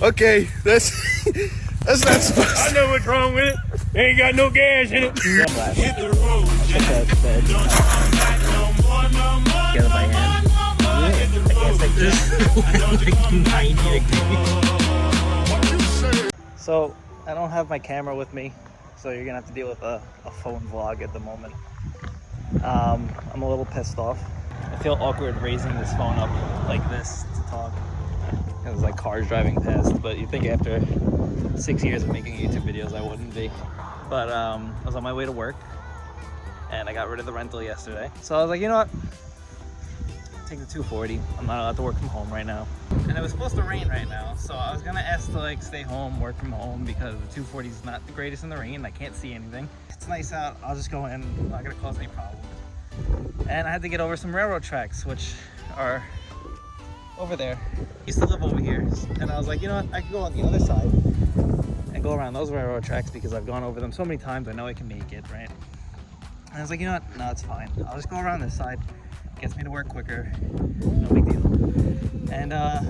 Okay, that's not supposed to. I know what's wrong with it. They ain't got no gas in it. Hit the road, Get it by hand. So I don't have my camera with me, so you're gonna have to deal with a phone vlog at the moment. I'm a little pissed off. I feel awkward raising this phone up like this to talk. There's like cars driving past, but you think after 6 years of making YouTube videos I wouldn't be. But I was on my way to work and I got rid of the rental yesterday. So I was like, you know what? Take the 240. I'm not allowed to work from home right now. And it was supposed to rain right now, so I was gonna ask to like stay home, work from home, because the 240 is not the greatest in the rain. I can't see anything. It's nice out. I'll just go in. I'm not gonna cause any problems. And I had to get over some railroad tracks, which are over there. I used to live over here, and I was like, you know what? I can go on the other side and go around those railroad tracks because I've gone over them so many times. I know I can make it, right? And I was like, you know what? No, it's fine. I'll just go around this side. Gets me to work quicker. No big deal. And no,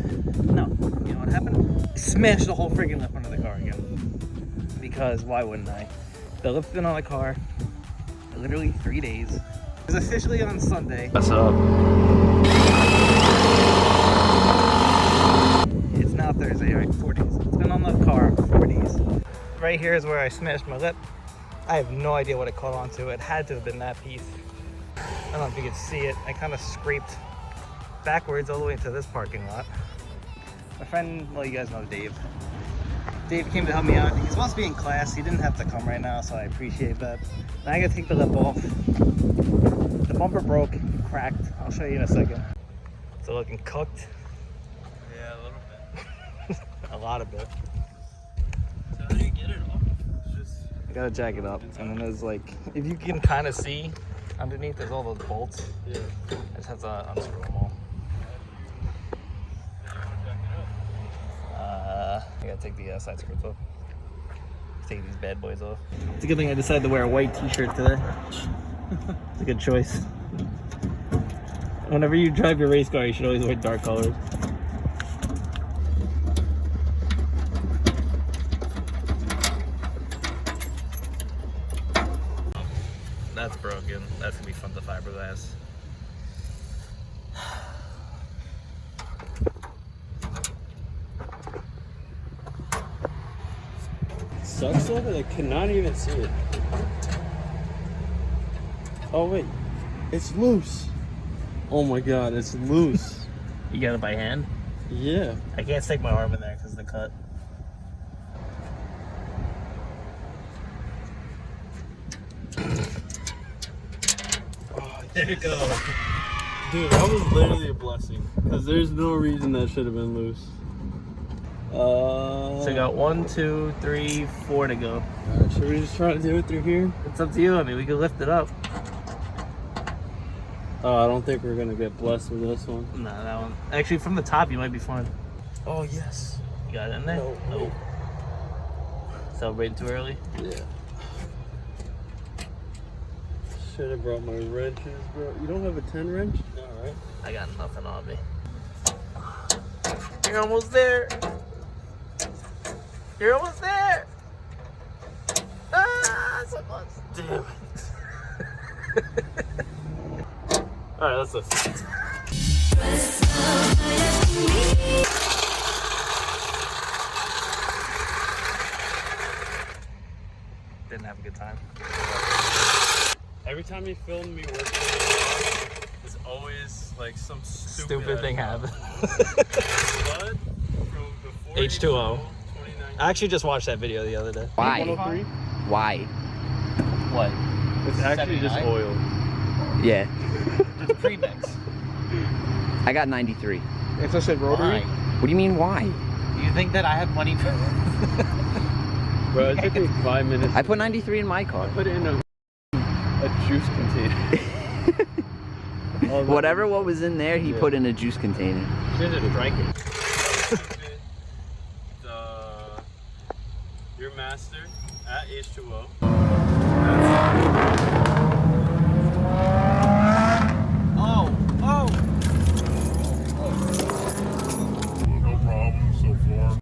you know what happened? I smashed the whole freaking lip under the car again. Because why wouldn't I? The lip's been on the car literally 3 days. It was officially on Sunday. What's up? It's now Thursday, right? 4 days. It's been on the car for 4 days. Right here is where I smashed my lip. I have no idea what it caught onto. It had to have been that piece. I don't know if you can see it. I kind of scraped backwards all the way into this parking lot. My friend, well, you guys know Dave. Dave came to help me out. He's supposed to be in class. He didn't have to come right now, so I appreciate that. Now I gotta take the lip off. The bumper broke, cracked. I'll show you in a second. It's looking cooked. Yeah, a little bit. A lot of it. So how do you get it off? It's just... I gotta jack it up. And then there's like, if you can kind of see, underneath there's all those bolts. Yeah. I just have to unscrew them all. I gotta take the side skirts off. Take these bad boys off. It's a good thing I decided to wear a white t-shirt today. It's a good choice. Whenever you drive your race car, you should always wear dark colors. That's broken. That's gonna be fun to fiberglass. Sucks though that I cannot even see it. Oh wait, it's loose. Oh my god, it's loose. You got it by hand? Yeah. I can't stick my arm in there because of the cut. Oh, there you go. Dude, that was literally a blessing. Because there's no reason that should have been loose. So you got 1, 2, 3, 4 to go. Alright, should we just try to do it through here? It's up to you. I mean, we could lift it up. Oh, I don't think we're gonna get blessed with this one. No, that one. Actually, from the top, you might be fine. Oh, yes. You got it in there? No. Nope. Celebrating too early? Yeah. Should have brought my wrenches, bro. You don't have a 10 wrench? No, right? I got nothing on me. You're almost there. You're almost there. Ah, so close. Damn it. Alright, let's listen. Didn't have a good time. Every time you film me working, it's always like some Stupid thing happens. Blood from before H2O. I actually just watched that video the other day. Why? Why? What? It's actually just 79? oil. Yeah. Just premix. I got 93. If I said rotary, What do you mean, why? You think that I have money for Bro, it took me 5 minutes. I put 93 in my car. I put it in a juice container. Whatever what was in there, he put in a juice container. Should have strike it. Your master at H2O. Oh, oh. No problem so far.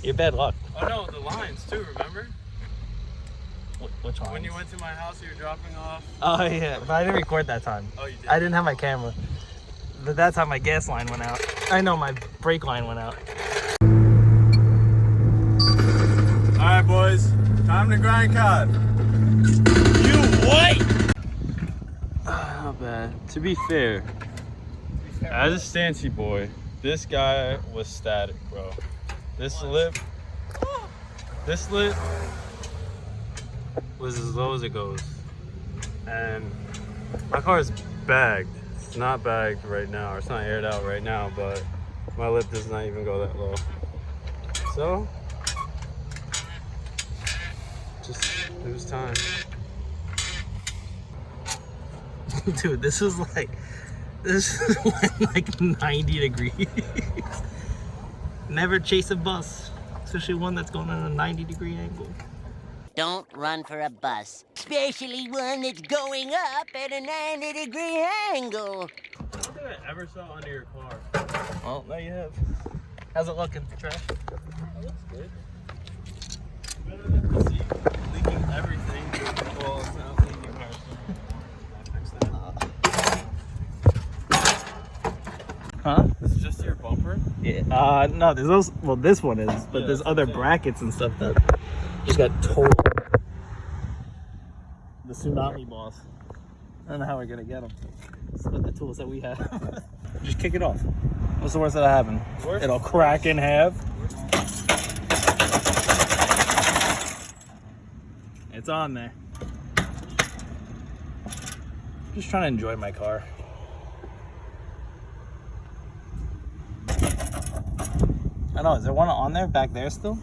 You're bad luck. Oh no, the lines too, remember? Which one? When you went to my house, you were dropping off. Oh yeah, but I didn't record that time. Oh, you did? I didn't have my camera. But that time my gas line went out. I know my brake line went out. Alright boys, time to grind cod. You what? Not bad. To be fair, as a Stancy boy, this guy was static, bro. This lip was as low as it goes. And my car is bagged. It's not bagged right now, or it's not aired out right now, but my lip does not even go that low. So, just, it was time. Dude, this is like 90 degrees. Never chase a bus, especially one that's going on a 90-degree angle. Don't run for a bus, especially one that's going up at a 90-degree angle. I don't think I ever saw under your car. Well, there you have. How's it looking, Trash? That looks good. Better see leaking everything. Well, it's not leaking partially. I'll fix that. Huh? This is just your bumper? Yeah. No, there's those. Well, this one is, but Yeah, there's that's other the same. brackets and stuff that just got total. The tsunami boss. I don't know how we're gonna get them. With the tools that we have. Just kick it off. What's the worst that'll happen? It'll crack in half. It's on there. Just trying to enjoy my car. I know, is there one on there back there still?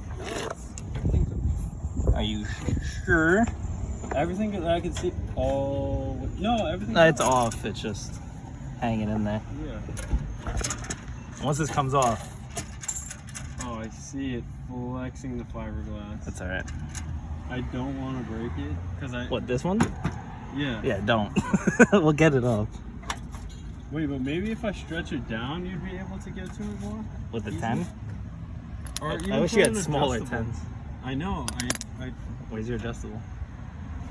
Are you sure? Everything that I can see. Oh, no, everything. No, it's off. It's just hanging in there. Yeah. Once this comes off, Oh, I see it flexing the fiberglass. that's all right. I don't want to break it because I. What, this one? Yeah. Yeah, don't. We'll get it off. Wait, but maybe if I stretch it down, you'd be able to get to it more. With the Easy? 10? Or I even wish you put had an smaller adjustable. 10s. I know. I Where's your adjustable?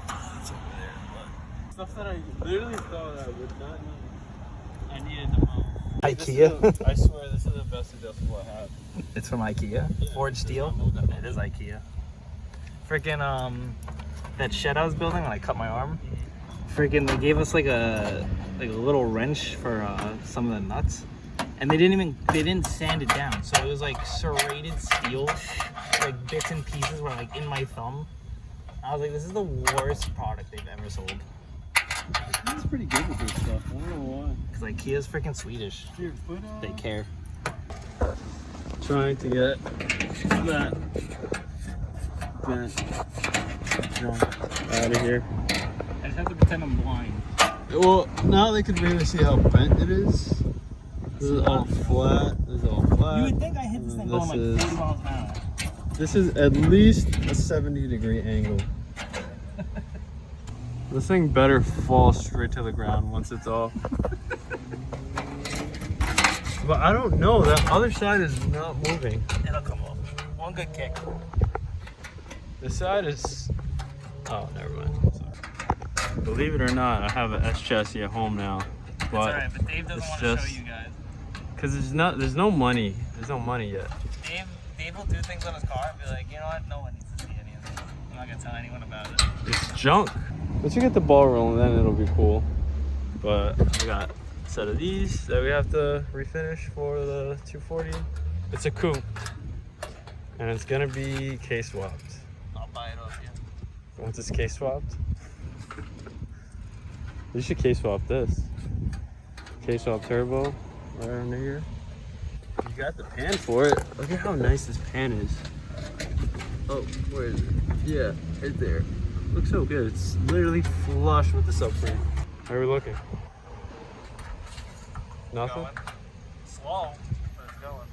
It's over there, but stuff that I literally thought I would not need. I needed the most. IKEA? I swear, this is the best adjustable I have. It's from IKEA. Yeah, Forged steel. It is IKEA. Freaking that shed I was building when I cut my arm. Freaking they gave us like a little wrench for some of the nuts, and they didn't sand it down, so it was like serrated steel, like bits and pieces were like in my thumb. I was like, this is the worst product they've ever sold. It's pretty good with this stuff. I don't know why. Because IKEA's freaking Swedish. Here, put They care. Trying to get that junk out of here. I just have to pretend I'm blind. Well, now they can really see how bent it is. This is all flat. This is all flat. You would think I hit this thing going like 40 miles an hour. This is at least a 70-degree angle. This thing better fall straight to the ground once it's off. But I don't know. That other side is not moving. It'll come off. One good kick. This side is. Oh, never mind. Sorry. Believe it or not, I have an S chassis at home now. It's But alright, but Dave doesn't it's want to just- show you guys. because there's no money. There's no money yet. Dave will do things on his car and be like, you know what? No one needs to see any of this. I'm not gonna tell anyone about it. It's junk. Once you get the ball rolling, then it'll be cool. But I got a set of these that we have to refinish for the 240. It's a coupe, and it's gonna be case swapped. I'll buy it off you. Once it's case swapped, you should case swap this. Case swap turbo right under here. You got the pan for it. Look at how nice this pan is. Oh, where is it? Yeah, right there. Looks so good. It's literally flush with the subframe. How are we looking? Nothing? Going. Slow, but it's going.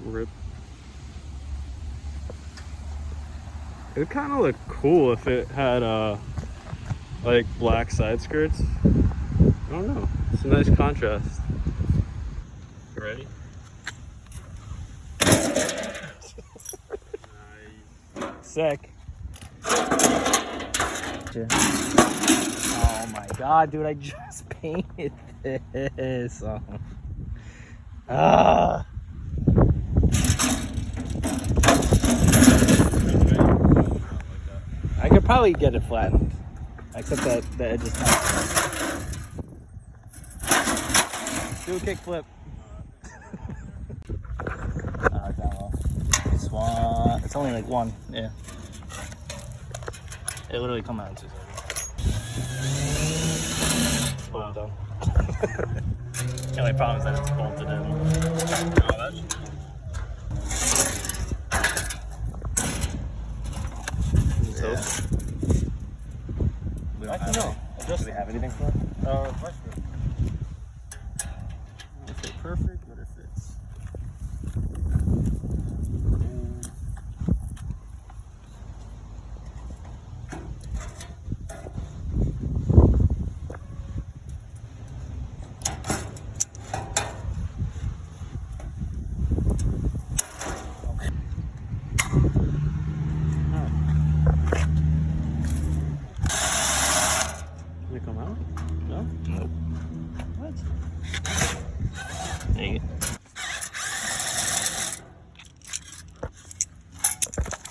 Rip. It kind of look cool if it had like black side skirts. I don't know. It's a nice contrast. You ready? Sick. Oh my god, dude, I just painted this. Oh. Ah. I could probably get it flattened, except that the edge is not. Do a kickflip. Down low. Swan. It's only like one. Yeah. It literally come out in 2 seconds. Boom, done. The only problem is that it's bolted in. Actually, no. Do we have anything for it? If it's perfect, but if it's... Come out? No? Nope. What? Dang it.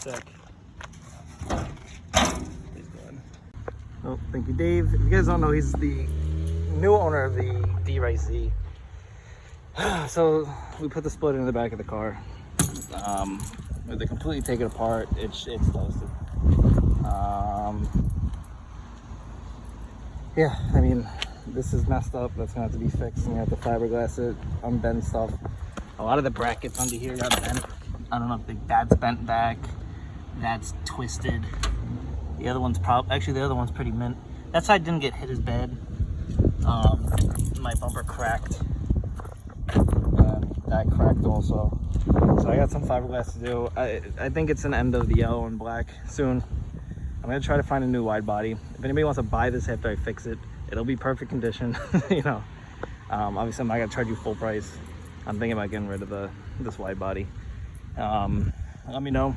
Sick. He's good. Oh, thank you, Dave. If you guys don't know, he's the new owner of the DYNO. So we put the split in the back of the car. They completely take it apart. It's toasted. Yeah, I mean, this is messed up. That's gonna have to be fixed. And we have to fiberglass it, unbend stuff. A lot of the brackets under here got bent. I don't know if that's bent back. That's twisted. The other one's actually the other one's pretty mint. That side didn't get hit as bad. My bumper cracked. And that cracked also. So I got some fiberglass to do. I think it's an end of the yellow and black soon. I'm gonna try to find a new wide body. If anybody wants to buy this after I fix it, it'll be perfect condition. You know, obviously I'm not gonna charge you full price. I'm thinking about getting rid of this wide body. Let me know.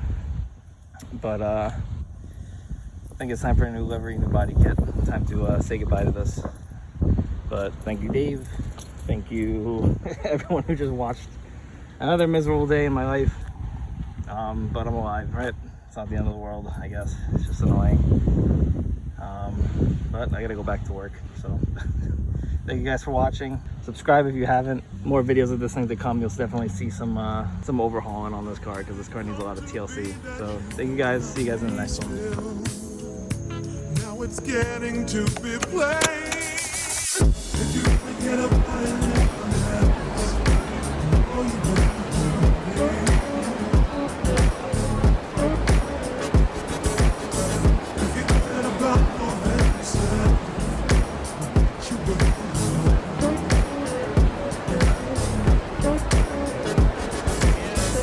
But I think it's time for a new livery, new body kit. Time to say goodbye to this. But thank you, Dave. Thank you, everyone who just watched another miserable day in my life. But I'm alive, right? It's not the end of the world, I guess. It's just annoying. But I gotta go back to work. So thank you guys for watching. Subscribe if you haven't. More videos of this thing to come. You'll definitely see some overhauling on this car because this car needs a lot of TLC. So thank you guys. See you guys in the next one. Now it's getting to be plain. If you get up